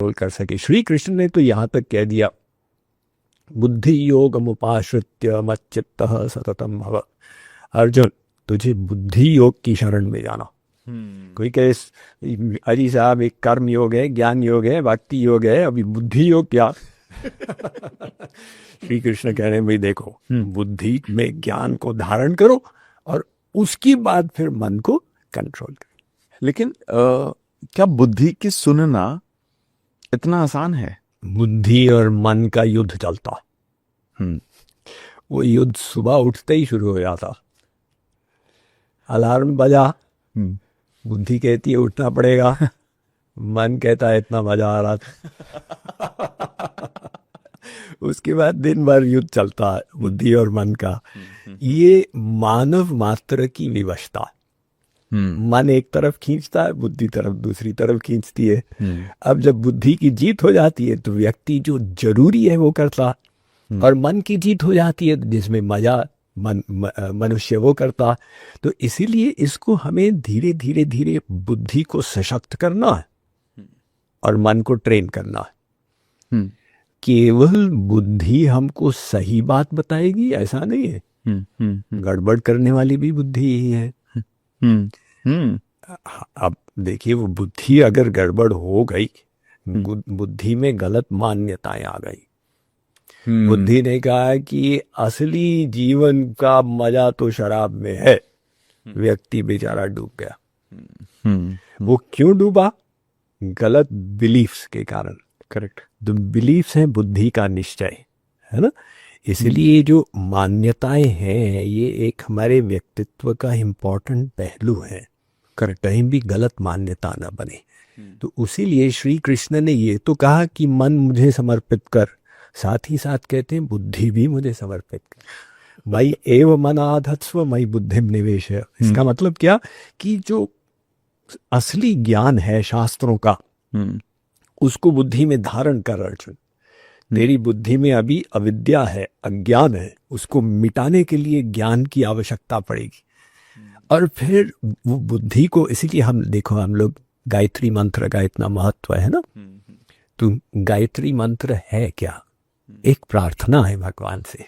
Control कर सके। श्री कृष्ण ने तो यहाँ तक कह दिया, बुद्धि योगमुपाश्रित्य मच्चित्तः सततम भव। अर्जुन, तुझे बुद्धि योग की शरण में जाना। कोई कहे अजी साहब एक कर्म योग है, ज्ञान योग है, भक्ति योग है, अभी बुद्धि योग क्या? श्री कृष्ण कह रहे हैं भाई देखो, बुद्धि में ज्ञान को धारण करो और उसके बाद फिर मन को कंट्रोल करो। लेकिन क्या बुद्धि की सुनना इतना आसान है? बुद्धि और मन का युद्ध चलता। वो युद्ध सुबह उठते ही शुरू हो जाता। अलार्म बजा, बुद्धि कहती है उठना पड़ेगा, मन कहता है इतना मजा आ रहा था। उसके बाद दिन भर युद्ध चलता है बुद्धि और मन का। ये मानव मात्र की विवशता। मन एक तरफ खींचता है, बुद्धि तरफ दूसरी तरफ खींचती है। अब जब बुद्धि की जीत हो जाती है तो व्यक्ति जो जरूरी है वो करता, और मन की जीत हो जाती है जिसमें मजा मनुष्य वो करता। तो इसीलिए इसको हमें धीरे धीरे धीरे बुद्धि को सशक्त करना है और मन को ट्रेन करना है। केवल बुद्धि हमको सही बात बताएगी ऐसा नहीं है, गड़बड़ करने वाली भी बुद्धि ही है। अब देखिए, वो बुद्धि अगर गड़बड़ हो गई, बुद्धि में गलत मान्यताएं आ गई, बुद्धि ने कहा कि असली जीवन का मजा तो शराब में है, व्यक्ति बेचारा डूब गया। वो क्यों डूबा? गलत बिलीफ्स के कारण। करेक्ट। तो बिलीफ्स हैं बुद्धि का निश्चय, है ना। इसलिए जो मान्यताएं हैं ये एक हमारे व्यक्तित्व का इम्पोर्टेंट पहलू है। करेक्ट। कहीं भी गलत मान्यता ना बने। तो उसीलिए श्री कृष्ण ने ये तो कहा कि मन मुझे समर्पित कर, साथ ही साथ कहते हैं बुद्धि भी मुझे समर्पित कर। मयि एव मनाधत्स्व मयि बुद्धिम निवेश। इसका मतलब क्या कि जो असली ज्ञान है शास्त्रों का, उसको बुद्धि में धारण कर अर्जुन। मेरी बुद्धि में अभी अविद्या है, अज्ञान है, उसको मिटाने के लिए ज्ञान की आवश्यकता पड़ेगी। और फिर वो बुद्धि को, इसीलिए हम देखो, हम लोग गायत्री मंत्र का इतना महत्व है ना। तो गायत्री मंत्र है क्या? एक प्रार्थना है भगवान से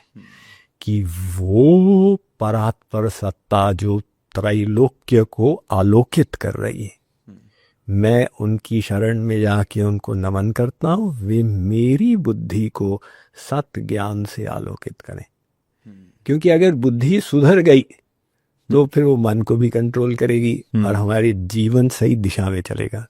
कि वो परात्पर सत्ता जो त्रैलोक्य को आलोकित कर रही है, मैं उनकी शरण में जाके उनको नमन करता हूँ, वे मेरी बुद्धि को सत्य ज्ञान से आलोकित करें। क्योंकि अगर बुद्धि सुधर गई तो फिर वो मन को भी कंट्रोल करेगी और हमारी जीवन सही दिशा में चलेगा।